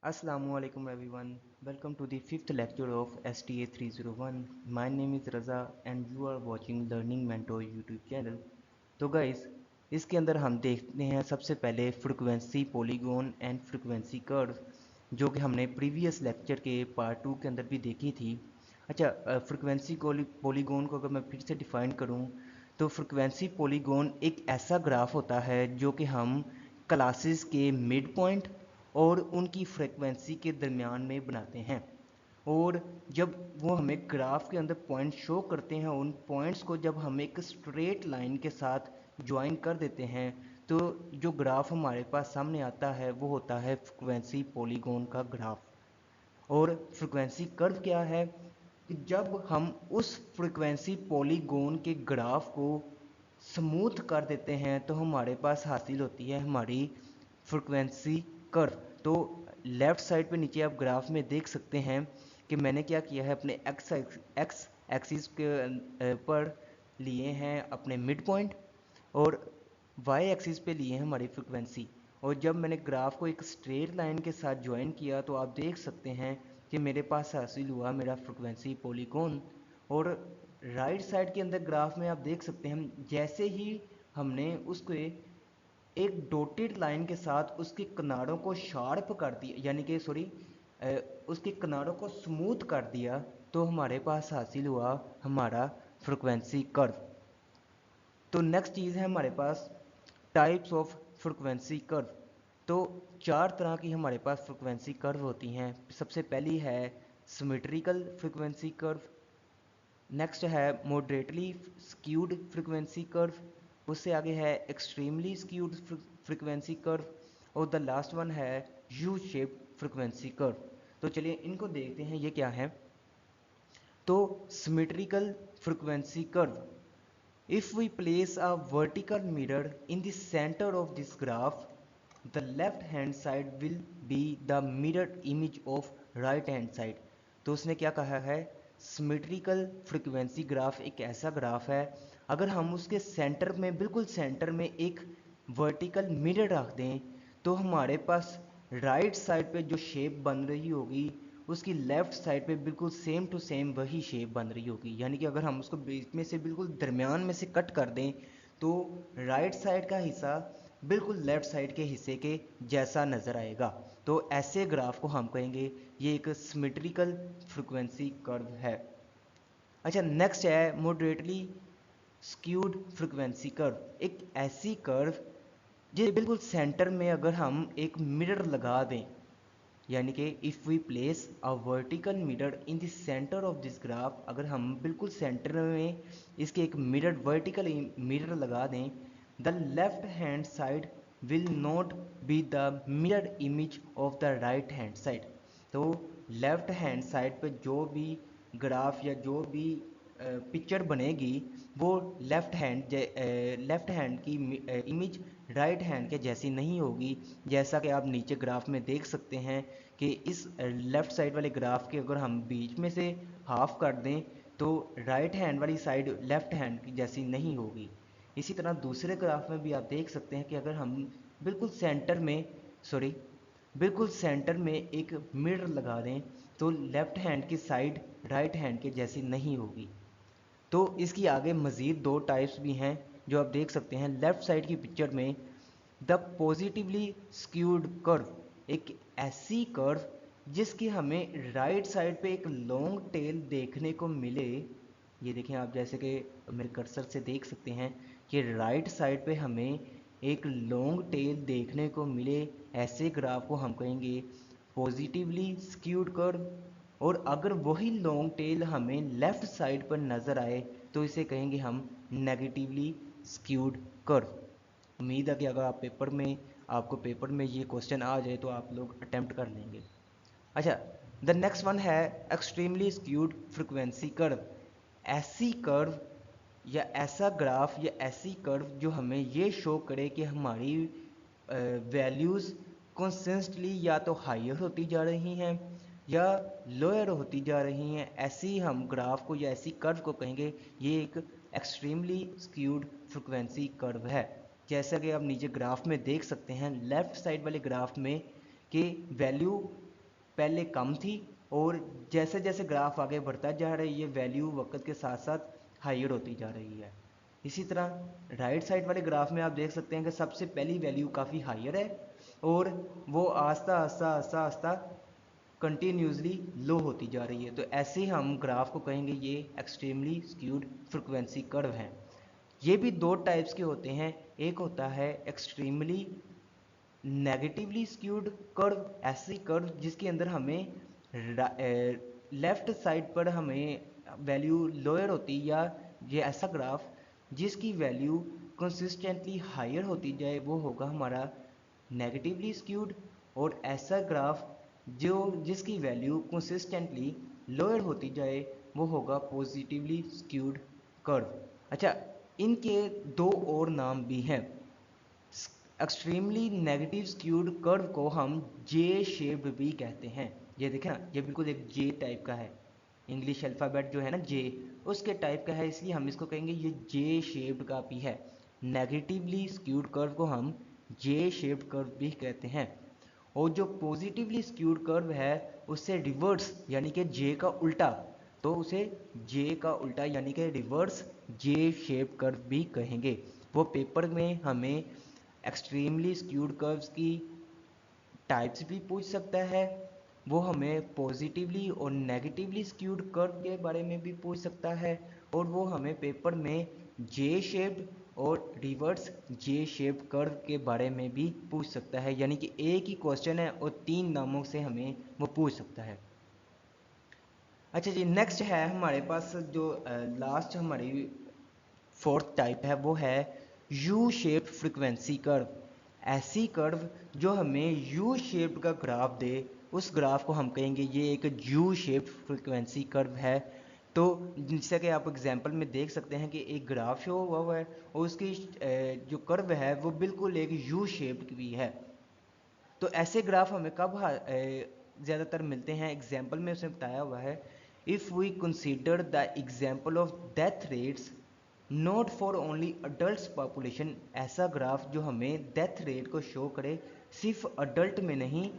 Assalamualaikum everyone. Welcome to the fifth lecture of STA 301. My name is Raza and you are watching Learning Mentor YouTube channel. तो guys इसके अंदर हम देखते हैं सबसे पहले frequency polygon and frequency curve जो कि हमने प्रीवियस लेक्चर के पार्ट 2 के अंदर भी देखी थी। अच्छा, फ्रीक्वेंसी पॉलीगॉन को अगर मैं फिर से डिफाइन करूं तो फ्रीक्वेंसी पॉलीगॉन एक ऐसा ग्राफ होता है जो कि हम क्लासेस के मिड पॉइंट और उनकी फ्रीक्वेंसी के दरमियान में बनाते हैं। और जब वो हमें ग्राफ के अंदर पॉइंट शो करते हैं, उन पॉइंट्स को जब हम एक स्ट्रेट लाइन के साथ ज्वाइन कर देते हैं तो जो ग्राफ हमारे पास सामने आता है वो होता है फ्रीक्वेंसी पॉलीगॉन का ग्राफ। और फ्रीक्वेंसी कर्व क्या है कि जब हम उस फ्रीक्वेंसी पॉलीगॉन के ग्राफ को स्मूथ कर देते हैं तो हमारे पास हासिल होती है हमारी फ्रीक्वेंसी कर्व। तो लेफ़्ट साइड पे नीचे आप ग्राफ में देख सकते हैं कि मैंने क्या किया है, अपने एक्स एक्सिस के पर लिए हैं अपने मिड पॉइंट और वाई एक्सिस पे लिए हैं हमारी फ्रिक्वेंसी। और जब मैंने ग्राफ को एक स्ट्रेट लाइन के साथ ज्वाइन किया तो आप देख सकते हैं कि मेरे पास हासिल हुआ मेरा फ्रिक्वेंसी पॉलीगॉन। और राइट साइड के अंदर ग्राफ में आप देख सकते हैं जैसे ही हमने उसको एक डॉटेड लाइन के साथ उसके किनारों को शार्प कर दिया, यानी कि उसके किनारों को स्मूथ कर दिया, तो हमारे पास हासिल हुआ हमारा फ्रिक्वेंसी कर्व। तो नेक्स्ट चीज़ है हमारे पास टाइप्स ऑफ फ्रिक्वेंसी कर्व। तो चार तरह की हमारे पास फ्रिक्वेंसी कर्व होती हैं। सबसे पहली है सिमेट्रिकल फ्रिक्वेंसी कर्व, नेक्स्ट है मॉडरेटली स्क्यूड फ्रिक्वेंसी कर्व, उससे आगे है एक्सट्रीमली स्क्यूड फ्रिक्वेंसी कर्व और द लास्ट वन है यू शेप्ड फ्रिक्वेंसी कर्व। तो चलिए इनको देखते हैं ये क्या है। तो symmetrical frequency curve, if we place a vertical mirror in the center of this graph, the left hand side will be the mirrored image of right hand side। तो उसने क्या कहा है, सिमेट्रिकल फ्रिक्वेंसी ग्राफ एक ऐसा graph है अगर हम उसके सेंटर में, बिल्कुल सेंटर में एक वर्टिकल मिरर रख दें तो हमारे पास राइट साइड पे जो शेप बन रही होगी उसकी लेफ़्ट साइड पे बिल्कुल सेम टू सेम वही शेप बन रही होगी। यानी कि अगर हम उसको बीच में से बिल्कुल दरमियान में से कट कर दें तो राइट साइड का हिस्सा बिल्कुल लेफ़्ट साइड के हिस्से के जैसा नज़र आएगा। तो ऐसे ग्राफ को हम कहेंगे ये एक सिमेट्रिकल फ्रिक्वेंसी कर्व है। अच्छा, नेक्स्ट है मॉडरेटली स्क्यूड फ्रिक्वेंसी कर्व, एक ऐसी कर्व जिस बिल्कुल सेंटर में अगर हम एक मिरर लगा दें, यानी कि if we place a vertical mirror in the centre of this graph, अगर हम बिल्कुल सेंटर में इसके एक मिरर वर्टिकल मिरर लगा दें, the left hand side will not be the mirror image of the right hand side. तो left hand side पे जो भी ग्राफ या जो भी पिक्चर बनेगी वो लेफ्ट हैंड की इमेज राइट हैंड के जैसी नहीं होगी। जैसा कि आप नीचे ग्राफ में देख सकते हैं कि इस लेफ़्ट साइड वाले ग्राफ के अगर हम बीच में से हाफ कर दें तो राइट हैंड वाली साइड लेफ़्ट हैंड की जैसी नहीं होगी। इसी तरह दूसरे ग्राफ में भी आप देख सकते हैं कि अगर हम बिल्कुल सेंटर में सॉरी बिल्कुल सेंटर में एक मिरर लगा दें तो लेफ़्ट हैंड की साइड राइट हैंड के जैसी नहीं होगी। तो इसकी आगे मज़ीद दो टाइप्स भी हैं जो आप देख सकते हैं लेफ़्ट साइड की पिक्चर में। द पॉजिटिवली स्क्यूड कर्व, एक ऐसी कर्व जिसकी हमें राइट साइड पे एक लॉन्ग टेल देखने को मिले। ये देखें आप, जैसे कि मेरे कर्सर से देख सकते हैं कि राइट साइड पे हमें एक लॉन्ग टेल देखने को मिले, ऐसे ग्राफ को हम कहेंगे पॉजिटिवली स्क्यूड कर्व। और अगर वही लॉन्ग टेल हमें लेफ़्ट साइड पर नज़र आए तो इसे कहेंगे हम नेगेटिवली स्क्यूड कर्व। उम्मीद है कि अगर आपको पेपर में ये क्वेश्चन आ जाए तो आप लोग अटेम्प्ट कर लेंगे। अच्छा, द नेक्स्ट वन है एक्सट्रीमली स्क्यूड फ्रिक्वेंसी कर्व, ऐसी कर्व या ऐसा ग्राफ या ऐसी कर्व जो हमें ये शो करे कि हमारी वैल्यूज़ कॉन्स्टेंटली या तो हायर होती जा रही हैं या लोअर होती जा रही हैं। ऐसी हम ग्राफ को या ऐसी कर्व को कहेंगे ये एक एक्सट्रीमली स्क्यूड फ्रिक्वेंसी कर्व है। जैसा कि आप नीचे ग्राफ में देख सकते हैं लेफ़्ट साइड वाले ग्राफ में कि वैल्यू पहले कम थी और जैसे जैसे ग्राफ आगे बढ़ता जा रहा है ये वैल्यू वक्त के साथ साथ हाइयर होती जा रही है। इसी तरह राइट साइड वाले ग्राफ में आप देख सकते हैं कि सबसे पहली वैल्यू काफ़ी हाइयर है और वो आस्ता आस्ता आस्ता आस्ता कंटिन्यूसली लो होती जा रही है। तो ऐसे हम ग्राफ को कहेंगे ये एक्सट्रीमली स्क्यूड फ्रिक्वेंसी कर्व है। ये भी दो टाइप्स के होते हैं, एक होता है एक्सट्रीमली नेगेटिवली स्क्यूड कर्व, ऐसी कर्व जिसके अंदर हमें लेफ्ट साइड पर हमें वैल्यू लोअर होती, या ये ऐसा ग्राफ जिसकी वैल्यू कंसिस्टेंटली हायर होती जाए वो होगा हमारा नेगेटिवली स्क्यूड, और ऐसा ग्राफ जो जिसकी वैल्यू कंसिस्टेंटली लोअर होती जाए वो होगा पॉजिटिवली स्क्यूड कर्व। अच्छा, इनके दो और नाम भी हैं। एक्सट्रीमली नेगेटिव स्क्यूड कर्व को हम जे शेप्ड भी कहते हैं। ये देखें ना, ये बिल्कुल एक जे टाइप का है, इंग्लिश अल्फ़ाबेट जो है ना जे, उसके टाइप का है, इसलिए हम इसको कहेंगे ये जे शेप्ड का भी है। नेगेटिवली स्क्यूड कर्व को हम जे शेप्ड कर्व भी कहते हैं। और जो पॉजिटिवली स्क्यूड कर्व है उससे रिवर्स यानी कि जे का उल्टा, तो उसे जे का उल्टा यानी कि रिवर्स जे शेप कर्व भी कहेंगे। वो पेपर में हमें एक्सट्रीमली स्क्यूड कर्व्स की टाइप्स भी पूछ सकता है, वो हमें पॉजिटिवली और नेगेटिवली स्क्यूड कर्व के बारे में भी पूछ सकता है, और वो हमें पेपर में जे शेप्ड और रिवर्स जे शेप्ड कर्व के बारे में भी पूछ सकता है। यानी कि एक ही क्वेश्चन है और तीन नामों से हमें वो पूछ सकता है। अच्छा जी, नेक्स्ट है हमारे पास जो लास्ट हमारी फोर्थ टाइप है वो है यू शेप्ड फ्रिक्वेंसी कर्व। ऐसी कर्व जो हमें यू शेप्ड का ग्राफ दे, उस ग्राफ को हम कहेंगे ये एक यू शेप्ड फ्रिक्वेंसी कर्व है। तो जैसे कि आप एग्जांपल में देख सकते हैं कि एक ग्राफ शो हुआ है और उसकी जो कर्व है वो बिल्कुल एक यू शेप्ड भी है। तो ऐसे ग्राफ हमें कब ज़्यादातर मिलते हैं, एग्जाम्पल में उसने बताया हुआ है, if we consider the example of death rates not for only adult population. ऐसा ग्राफ जो हमें डेथ रेट को शो करे सिर्फ अडल्ट में नहीं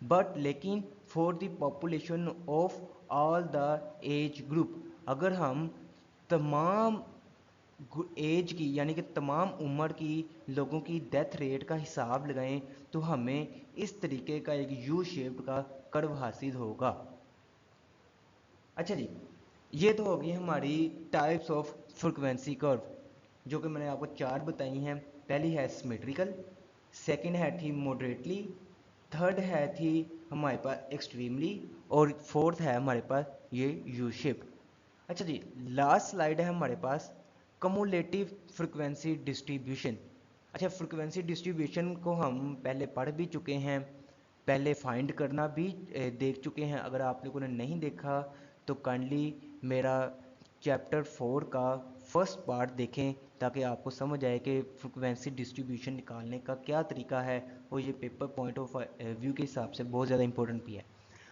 बट लेकिन for the population of all the age group. अगर हम तमाम एज की यानी कि तमाम उम्र की लोगों की डेथ रेट का हिसाब लगाएं तो हमें इस तरीके का एक यू शेप्ड का कर्व हासिल होगा। अच्छा जी, ये तो होगी हमारी टाइप्स ऑफ फ्रिक्वेंसी कर्व, जो कि मैंने आपको चार बताई हैं। पहली है सिमेट्रिकल, सेकंड है थी मॉडरेटली, थर्ड है थी हमारे पास एक्सट्रीमली, और फोर्थ है हमारे पास ये यू शेप्ड। अच्छा जी, लास्ट स्लाइड है हमारे पास कमुलेटिव फ्रिक्वेंसी डिस्ट्रीब्यूशन। अच्छा, फ्रिक्वेंसी डिस्ट्रीब्यूशन को हम पहले पढ़ भी चुके हैं, पहले फाइंड करना भी देख चुके हैं। अगर आप लोगों ने नहीं देखा तो काइंडली मेरा चैप्टर 4 का फर्स्ट पार्ट देखें ताकि आपको समझ आए कि फ्रिक्वेंसी डिस्ट्रीब्यूशन निकालने का क्या तरीका है, और ये पेपर पॉइंट ऑफ व्यू के हिसाब से बहुत ज़्यादा इंपॉर्टेंट भी है।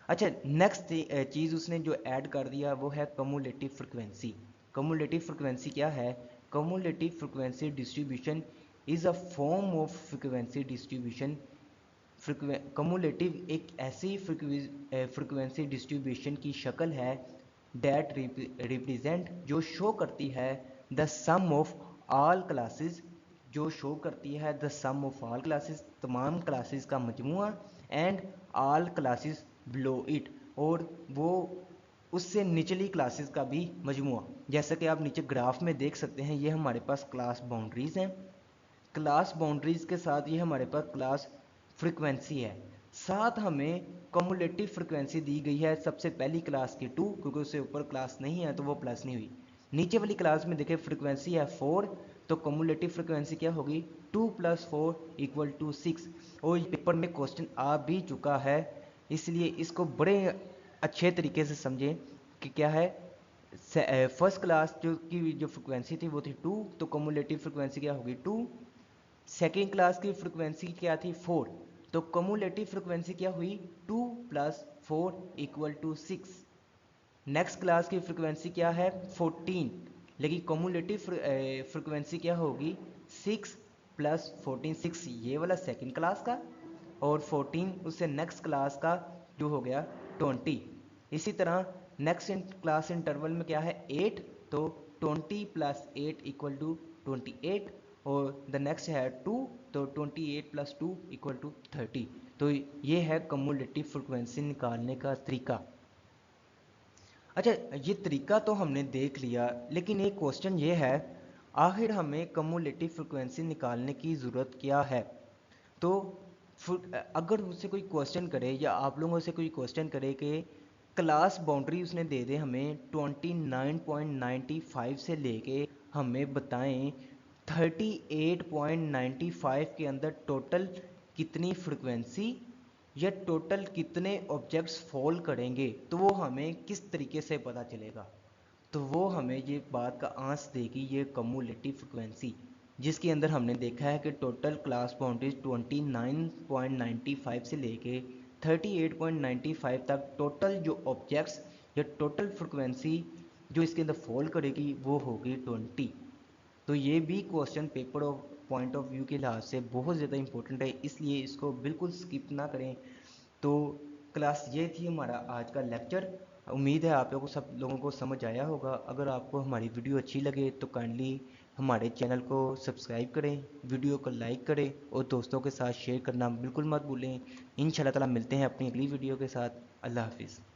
अच्छा, नेक्स्ट चीज़ उसने जो ऐड कर दिया वो है कमुलेटिव फ्रिक्वेंसी। कमुलेटिव फ्रिक्वेंसी क्या है? Cumulative frequency distribution is a form of frequency distribution. Cumulative एक ऐसी फ्रिक्वेंसी डिस्ट्रीब्यूशन की शक्ल है डैट रिप्रेजेंट, जो शो करती है the sum of all classes, जो शो करती है the sum of all classes, तमाम क्लासेस का मजमुआ, and all classes below it, और वो उससे निचली क्लासेस का भी मजमुआ। जैसा कि आप नीचे ग्राफ में देख सकते हैं, ये हमारे पास क्लास बाउंड्रीज हैं, क्लास बाउंड्रीज के साथ ये हमारे पास क्लास फ्रिक्वेंसी है, साथ हमें कमुलेटिव फ्रिक्वेंसी दी गई है सबसे पहली क्लास की 2, क्योंकि उससे ऊपर क्लास नहीं है तो वो प्लस नहीं हुई। नीचे वाली क्लास में देखें फ्रिक्वेंसी है 4, तो कमुलेटिव फ्रिक्वेंसी क्या होगी? 2 + 4 = 6। और पेपर में क्वेश्चन आ भी चुका है, इसलिए इसको बड़े अच्छे तरीके से समझें कि क्या है। फर्स्ट क्लास जो फ्रिक्वेंसी थी वो थी 2, तो कमुलेटिव फ्रिक्वेंसी क्या होगी? 2। सेकेंड क्लास की फ्रिक्वेंसी क्या थी? 4, तो कमुलेटिव फ्रिक्वेंसी क्या हुई? 2 + 4 = 6। नेक्स्ट क्लास की फ्रिक्वेंसी क्या है? 14, लेकिन कमुलेटिव फ्रिक्वेंसी क्या होगी? 6 + 14, 6 ये वाला सेकेंड क्लास का, और 14 उससे नेक्स्ट क्लास का जो हो गया 20। इसी तरह नेक्स्ट क्लास इंटरवल में क्या है 8, तो 20 प्लस 8 इक्वल टू 28, और द नेक्स्ट है 2, तो 28 प्लस 2 इक्वल टू 30। तो ये है कम्युलेटिव फ्रिक्वेंसी निकालने का तरीका। अच्छा, ये तरीका तो हमने देख लिया, लेकिन एक क्वेश्चन ये है, आखिर हमें कम्युलेटिव फ्रिक्वेंसी निकालने की ज़रूरत क्या है? तो अगर मुझसे कोई क्वेश्चन करे या आप लोगों से कोई क्वेश्चन करे कि क्लास बाउंड्री उसने दे दे हमें 29.95 से लेके हमें बताएं 38.95 के अंदर टोटल कितनी फ्रिक्वेंसी या टोटल कितने ऑब्जेक्ट्स फॉल करेंगे, तो वो हमें किस तरीके से पता चलेगा? तो वो हमें ये बात का आंस देगी, ये कम्युलेटिव फ्रिक्वेंसी, जिसके अंदर हमने देखा है कि टोटल क्लास बाउंड्रीज 29.95 से लेके 38.95 तक टोटल जो ऑब्जेक्ट्स या टोटल फ्रिक्वेंसी जो इसके अंदर फॉल करेगी वो होगी 20। तो ये भी question paper of point of view के लिहाज से बहुत ज़्यादा इंपॉर्टेंट है, इसलिए इसको बिल्कुल स्किप ना करें। तो क्लास ये थी हमारा आज का लेक्चर। उम्मीद है आप लोगों को सब लोगों को समझ आया होगा। अगर आपको हमारी वीडियो अच्छी लगे तो काइंडली हमारे चैनल को सब्सक्राइब करें, वीडियो को लाइक करें और दोस्तों के साथ शेयर करना बिल्कुल मत भूलें। इंशाल्लाह ताला मिलते हैं अपनी अगली वीडियो के साथ। अल्लाह हाफिज़।